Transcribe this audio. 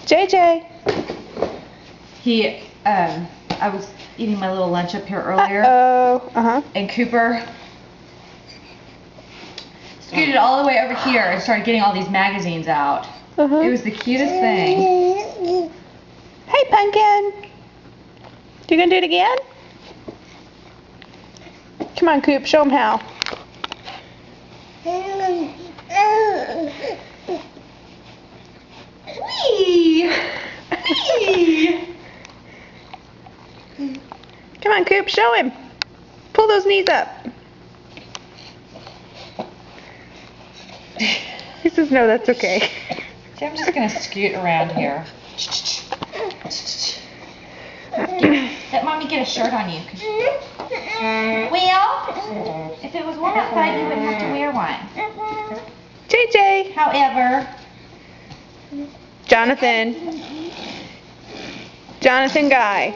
JJ. I was eating my little lunch up here earlier. And Cooper scooted all the way over here and started getting all these magazines out. It was the cutest thing. Hey, Pumpkin. You gonna do it again? Come on, Coop. Show him how. Whee! Whee! Come on, Coop. Show him. Pull those knees up. He says, no, that's okay. See, I'm just going to scoot around here. Let Mommy get a shirt on you. Well, if it was warm outside, you wouldn't have to wear one. JJ. However, Jonathan Guy.